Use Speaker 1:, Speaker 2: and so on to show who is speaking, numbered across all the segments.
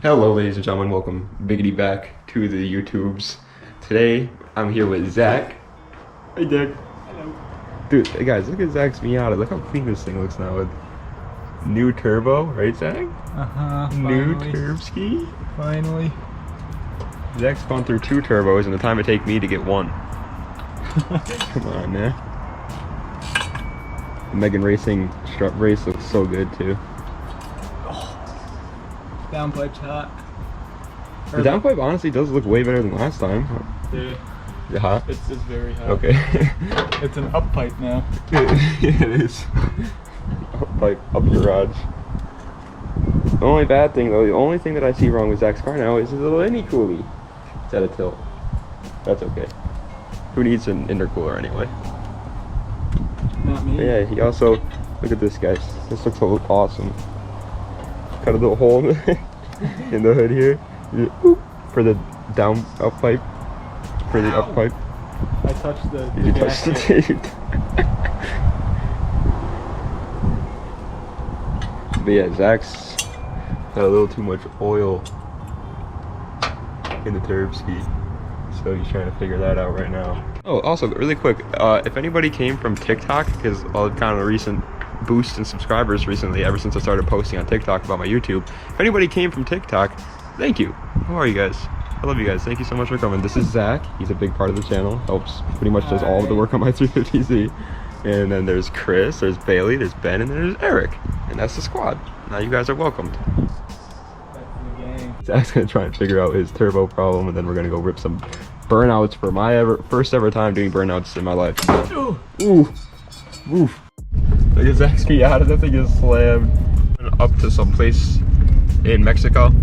Speaker 1: Hello ladies and gentlemen, welcome biggity back to the YouTubes. Today I'm here with Zach. Hey Dick.
Speaker 2: Hello.
Speaker 1: Dude, hey guys, look at Zach's Miata. Look how clean this thing looks now with new turbo, right Zach? New turbski.
Speaker 2: Finally.
Speaker 1: Zach's gone through 2 turbos in the time it take me to get 1. Come on man. The Megan Racing strut race looks so good too.
Speaker 2: Downpipe's hot.
Speaker 1: The downpipe honestly does look way better than last time.
Speaker 2: Yeah.
Speaker 1: Is it hot?
Speaker 2: It's very hot.
Speaker 1: Okay.
Speaker 2: It's an up pipe now.
Speaker 1: It is. Up garage. The only bad thing though, the only thing that I see wrong with Zach's car now is his little intercooler. It's at a tilt. That's okay. Who needs an intercooler anyway?
Speaker 2: Not me.
Speaker 1: But yeah, he also, look at this guys. This looks so awesome. Cut a little hole in the hood here. For the down up pipe. For the up pipe.
Speaker 2: I touched the
Speaker 1: Did you touch the tape? But yeah, Zach's got a little too much oil in the turb ski, so he's trying to figure that out right now. Oh, also really quick, if anybody came from TikTok, because all kind of recent boost in subscribers recently, ever since I started posting on TikTok about my YouTube, if anybody came from TikTok, thank you. How are you guys? I love you guys. Thank you so much for coming. This is Zach. He's a big part of the channel. Helps pretty much does all of the work on my 350Z. And then there's Chris, there's Bailey, there's Ben, and there's Eric. And that's the squad. Now you guys are welcomed. Zach's gonna try and figure out his turbo problem, and then we're gonna go rip some burnouts for my first ever time doing burnouts in my life. Ooh. Oof. Look at Zach's Miata. That thing is slammed. Up to some place in Mexico.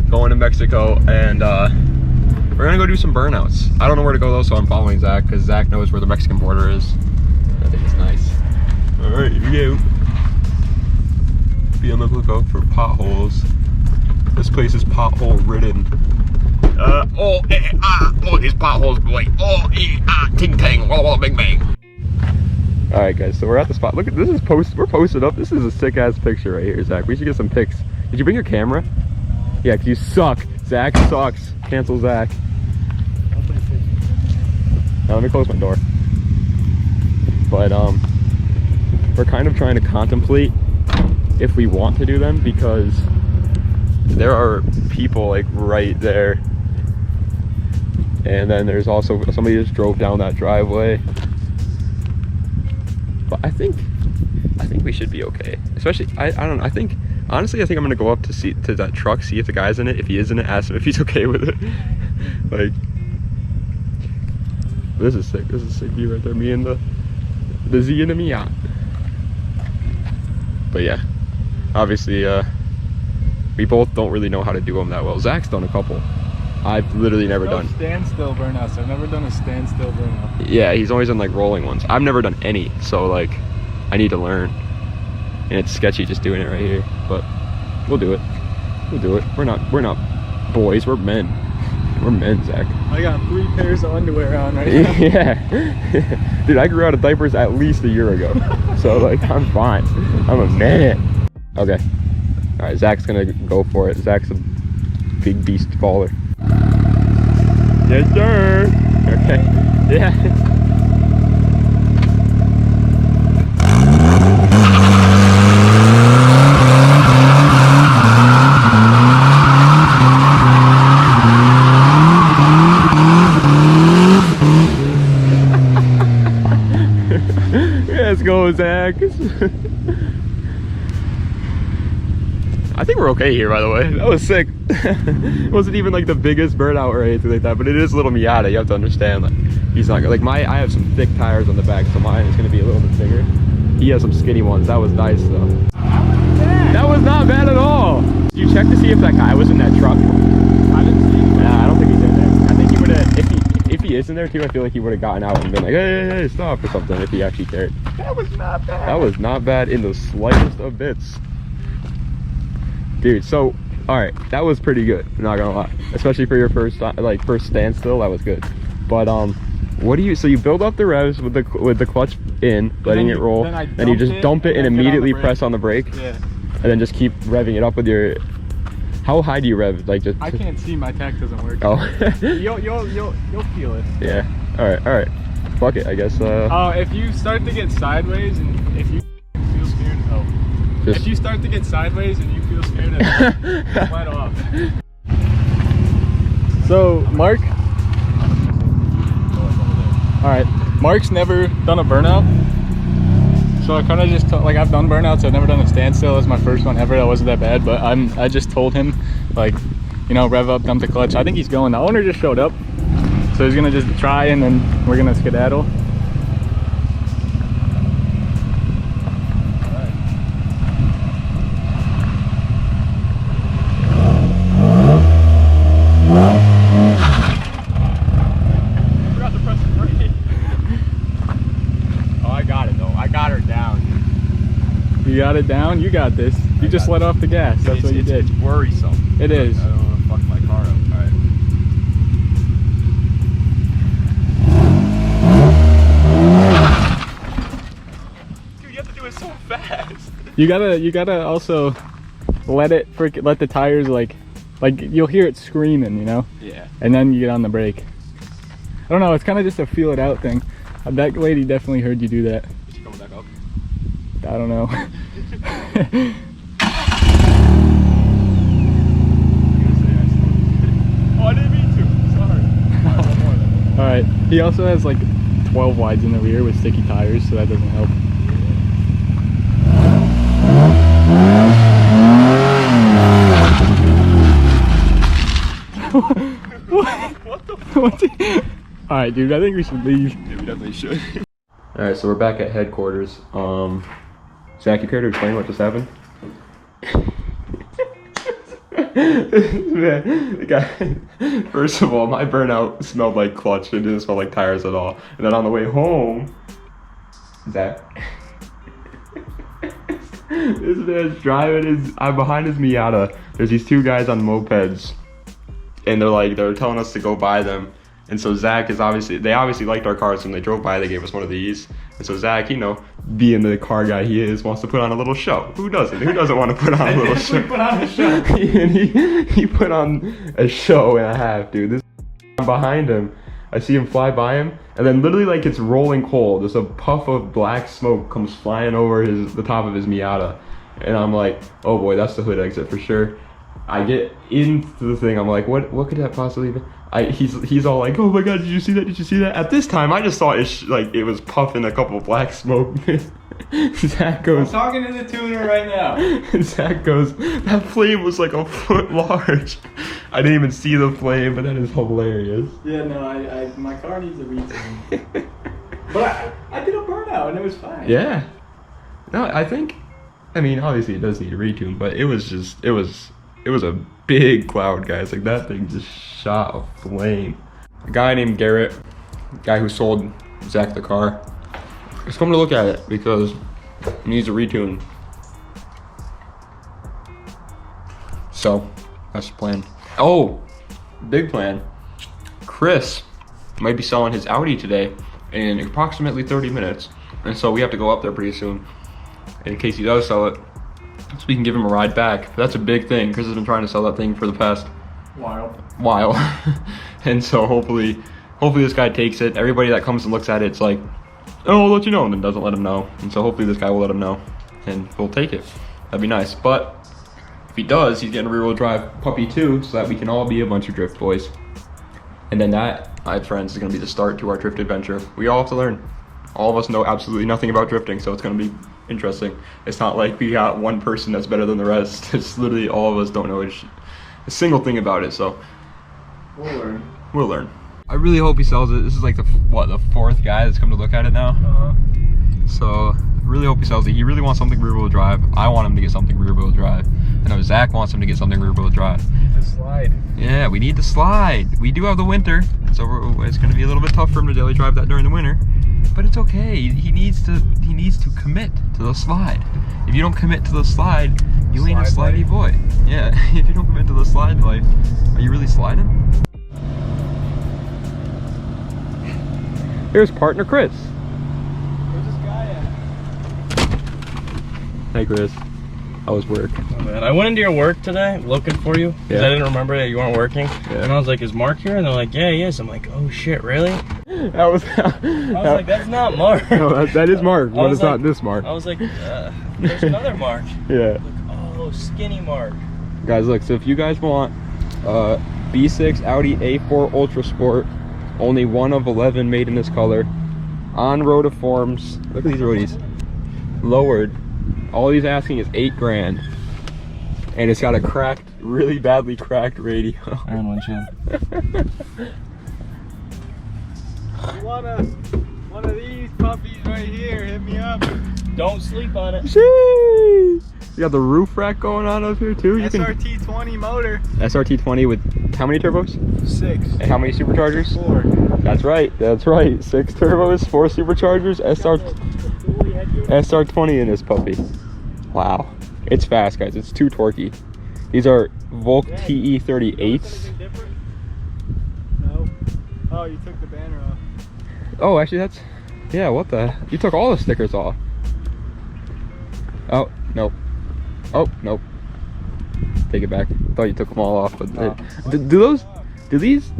Speaker 1: Going to Mexico, and we're gonna go do some burnouts. I don't know where to go though, so I'm following Zach because Zach knows where the Mexican border is. I think it's nice. All right, here we go. Be on the lookout for potholes. This place is pothole ridden. These potholes, boy. Ting tang, walla walla, bang bang. All right, guys. So we're at the spot. Look at this. We're posted up. This is a sick ass picture right here, Zach. We should get some pics. Did you bring your camera? Yeah, 'cause you suck. Zach sucks. Cancel Zach. Now let me close my door. But we're kind of trying to contemplate if we want to do them, because there are people like right there, and then there's also somebody just drove down that driveway. But I think we should be okay. Especially I don't know. Honestly, I think I'm gonna go up to that truck, see if the guy's in it. If he is in it, ask him if he's okay with it. Like, this is sick. This is a sick view right there. Me and the Z and the Miata. But yeah, obviously, we both don't really know how to do them that well. Zach's done a couple. I've literally never done
Speaker 2: standstill burnouts. I've never done a standstill burnout.
Speaker 1: Yeah, he's always done like rolling ones. I've never done any, so like, I need to learn. And it's sketchy just doing it right here, but we'll do it. We'll do it. We're not boys, we're men. We're men, Zach.
Speaker 2: I got 3 pairs of underwear on right now.
Speaker 1: Yeah. Dude, I grew out of diapers at least a year ago. So like, I'm fine. I'm a man. Okay. All right, Zach's gonna go for it. Zach's a big beast baller. Yes, sir. Okay. Yeah. Let's go, Zach. I think we're okay here, by the way. That was sick. It wasn't even like the biggest burnout or anything like that, but it is a little Miata. You have to understand, like, he's not like I have some thick tires on the back, so mine is gonna be a little bit bigger. He has some skinny ones. That was nice though. That was not bad at all. You check to see if that guy was in that truck.
Speaker 2: I didn't see him.
Speaker 1: Nah, I don't think he's in there. I think he would have, if he is in there too, I feel like he would have gotten out and been like, hey, stop, or something, if he actually cared.
Speaker 2: That was not bad.
Speaker 1: That was not bad in the slightest of bits. Dude, so, alright, that was pretty good, I'm not gonna lie. Especially for your first standstill, that was good. But, what do you, so you build up the revs with the clutch in, letting it roll, then you just dump it and immediately press on the brake.
Speaker 2: Yeah.
Speaker 1: And then just keep revving it up with your, How high do you rev? Like just.
Speaker 2: I can't see. My tach doesn't work.
Speaker 1: Oh.
Speaker 2: You'll feel it.
Speaker 1: Yeah. All right. Fuck it. I guess.
Speaker 2: If you start to get sideways and if you feel scared, if you start to get sideways and you feel scared, just let off. So Mark. All right. Mark's never done a burnout. So I kind of just like I've done burnouts. I've never done a standstill. It was my first one ever. That wasn't that bad. But I just told him, like, you know, rev up, dump the clutch. I think he's going. The owner just showed up, so he's gonna just try, and then we're gonna skedaddle.
Speaker 1: Forgot to press the brake. Oh, I got it though. I got her down.
Speaker 2: You got it down? You got this. You just let off the gas. That's what you did.
Speaker 1: It's worrisome.
Speaker 2: It is.
Speaker 1: I don't want to fuck my car up. Alright. Dude, you have to do it so fast.
Speaker 2: You gotta also let the tires like you'll hear it screaming, you know?
Speaker 1: Yeah.
Speaker 2: And then you get on the brake. I don't know, it's kind of just a feel it out thing. That lady definitely heard you do that.
Speaker 1: Is she coming back up?
Speaker 2: I don't know.
Speaker 1: Oh, I didn't mean to. Sorry. Alright, one more then.
Speaker 2: Alright, he also has like 12 wides in the rear with sticky tires, so that doesn't help.
Speaker 1: What the fuck?
Speaker 2: Alright, dude, I think we should leave.
Speaker 1: Yeah, we definitely should. Alright, so we're back at headquarters. Zach, you care to explain what just happened? Man, the guy, first of all, my burnout smelled like clutch. It didn't smell like tires at all. And then on the way home, Zach, this man's driving I'm behind his Miata. There's these two guys on mopeds, and they're telling us to go buy them. And so Zach they obviously liked our cars. When they drove by, they gave us one of these. And so Zach, you know, being the car guy he is, wants to put on a little show. Who doesn't? Who doesn't want to put on a little show?
Speaker 2: Put on a show.
Speaker 1: And he put on a show and a half, dude. This I'm behind him. I see him fly by him, and then literally like it's rolling coal. There's a puff of black smoke comes flying over the top of his Miata. And I'm like, oh boy, that's the hood exit for sure. I get into the thing, I'm like, what could that possibly be? He's all like, oh my god, did you see that? Did you see that? At this time, I just thought it was puffing a couple of black smoke. Zach goes,
Speaker 2: I'm talking to the tuner right now.
Speaker 1: Zach goes, that flame was like a foot large. I didn't even see the flame, but that is hilarious.
Speaker 2: Yeah, no, my car needs a retune. But I did a burnout and it was fine.
Speaker 1: Yeah. No, I mean, obviously it does need a retune, but it was a big cloud, guys. Like that thing just shot a flame. A guy named Garrett, guy who sold Zach the car, is coming to look at it because it needs a retune. So that's the plan. Oh, big plan. Chris might be selling his Audi today in approximately 30 minutes. And so we have to go up there pretty soon in case he does sell it, so we can give him a ride back. But that's a big thing. Chris has been trying to sell that thing for the past while. And so hopefully this guy takes it. Everybody that comes and looks at it's like, oh, I'll let you know, and then doesn't let him know. And so hopefully this guy will let him know and we'll take it. That'd be nice. But if he does, he's getting a rear-wheel drive puppy too, so that we can all be a bunch of drift boys. And then that, my friends, is gonna be the start to our drift adventure. We all have to learn. All of us know absolutely nothing about drifting, so it's gonna be interesting. It's not like we got one person that's better than the rest. It's literally all of us don't know a single thing about it, so we'll learn. I really hope he sells it. This is like the fourth guy that's come to look at it now. So I really hope he sells it. He really wants something rear wheel drive. I want him to get something rear wheel drive. I know Zach wants him to get something rear wheel drive.
Speaker 2: The slide.
Speaker 1: Yeah, we need the slide. We do have the winter, so it's going to be a little bit tough for him to daily drive that during the winter. But it's okay. He needs to commit to the slide. If you don't commit to the slide, you ain't a slidey boy. Yeah, if you don't commit to the slide life, are you really sliding? Here's partner Chris.
Speaker 2: Where's this guy at?
Speaker 1: Hey Chris. How was work?
Speaker 3: Oh, man. I went into your work today looking for you because I didn't remember that you weren't working. Yeah. And I was like, is Mark here? And they're like, yeah, he is. I'm like, oh shit, really?
Speaker 1: That was.
Speaker 3: I was like, that's not Mark.
Speaker 1: No, that is Mark, but it's not this Mark.
Speaker 3: I was like, there's another Mark.
Speaker 1: Yeah.
Speaker 3: Like, oh, skinny Mark.
Speaker 1: Guys, look. So if you guys want B6 Audi A4 Ultra Sport, only one of 11 made in this color, on rotiforms. Look at these roadies. Lowered. All he's asking is $8 grand, and it's got a cracked, really badly cracked radio.
Speaker 3: And windshield.
Speaker 2: You want one of these puppies right here? Hit me up.
Speaker 3: Don't sleep on it.
Speaker 1: Sheesh. You got the roof rack going on up here too. You
Speaker 2: SRT20 motor.
Speaker 1: SRT20 with how many turbos?
Speaker 2: 6.
Speaker 1: And how many superchargers?
Speaker 2: 4.
Speaker 1: That's right. That's right. 6 turbos, 4 superchargers. SR20 in this puppy. Wow. It's fast, guys. It's too torquey. These are Volk TE38s.
Speaker 2: No. Oh, you took the banner off.
Speaker 1: Oh, actually, that's. Yeah, what the? You took all the stickers off. Oh, nope. Oh, nope. Take it back. Thought you took them all off. But do these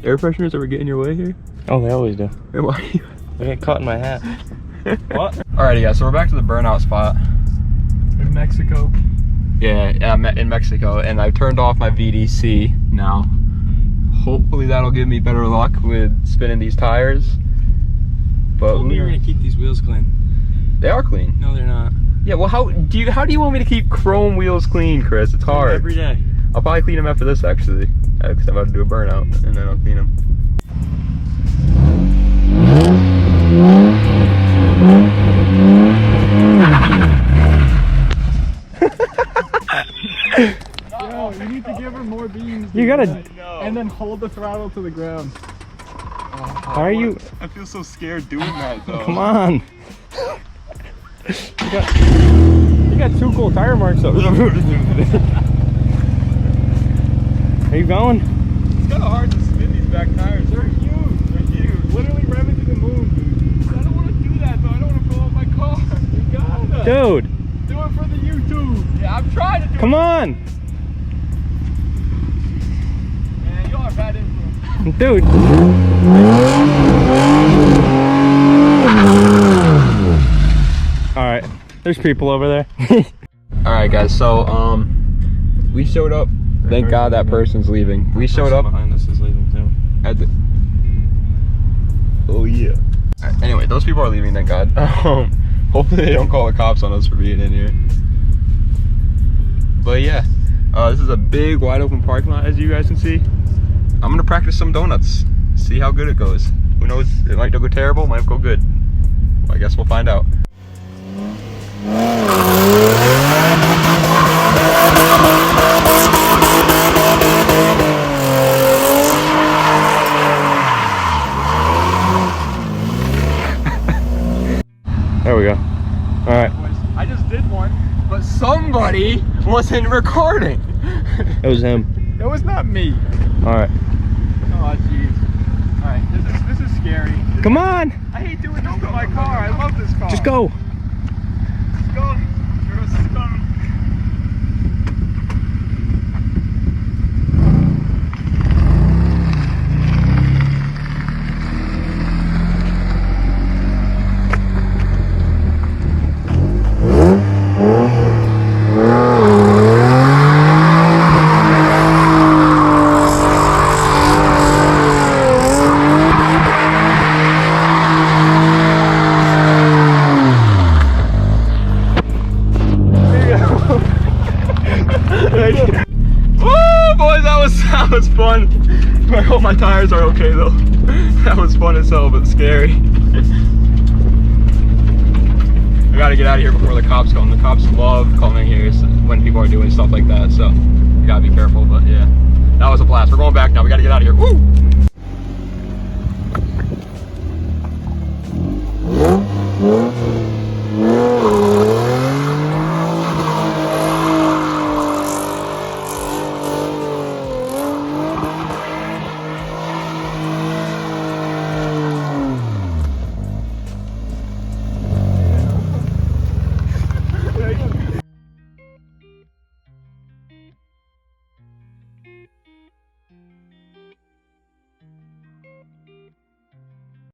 Speaker 1: air fresheners ever get in your way here?
Speaker 3: Oh, they always do.
Speaker 1: Why?
Speaker 3: They get caught in my hat. What?
Speaker 1: Alrighty, guys. So we're back to the burnout spot.
Speaker 2: In Mexico.
Speaker 1: Yeah, in Mexico, and I've turned off my VDC now. Hopefully that'll give me better luck with spinning these tires. But
Speaker 3: Told me you're gonna keep these wheels clean.
Speaker 1: They are clean.
Speaker 3: No, they're not.
Speaker 1: Yeah, well, how do you want me to keep chrome wheels clean, Chris? It's hard.
Speaker 3: Every day.
Speaker 1: I'll probably clean them after this, actually, because I'm about to do a burnout, and then I'll clean them.
Speaker 2: Yo, you need to give her more beans.
Speaker 1: You gotta.
Speaker 2: And then hold the throttle to the ground.
Speaker 1: How are you?
Speaker 2: I feel so scared doing that though.
Speaker 1: Come on. You got 2 cool tire marks up. Are you going?
Speaker 2: It's kind of hard to spin these back tires. They're huge. They're huge. Literally revving to the moon, dude. I don't want to do that though. I don't want to blow up my car. You gotta.
Speaker 1: Dude.
Speaker 2: Do it for the YouTube. Yeah, I'm trying to do it.
Speaker 1: Come on.
Speaker 2: Man, you are bad influence.
Speaker 1: Dude. Alright. There's people over there. Alright guys, so we showed up. Thank God that person's leaving. We showed up
Speaker 3: behind us is leaving too.
Speaker 1: at the. Oh yeah. Alright, anyway, those people are leaving, thank God. Hopefully they don't call the cops on us for being in here. But yeah, this is a big wide open parking lot, as you guys can see. I'm gonna practice some donuts, see how good it goes. Who knows, it might go terrible, might go good. Well, I guess we'll find out. There we go. All right.
Speaker 2: I just did one.
Speaker 1: But somebody wasn't recording. It was him.
Speaker 2: It was not me.
Speaker 1: All right.
Speaker 2: Oh jeez. All right. This is scary.
Speaker 1: Come on.
Speaker 2: I hate doing this to my car. I love this car.
Speaker 1: Just go.
Speaker 2: Let's go. You're stunning.
Speaker 1: Woo, boys, that was fun. I hope my tires are okay though. That was fun as hell, but scary. I gotta get out of here before the cops come. The cops love coming here when people are doing stuff like that, so you gotta be careful. But yeah, that was a blast. We're going back now. We gotta get out of here. Woo!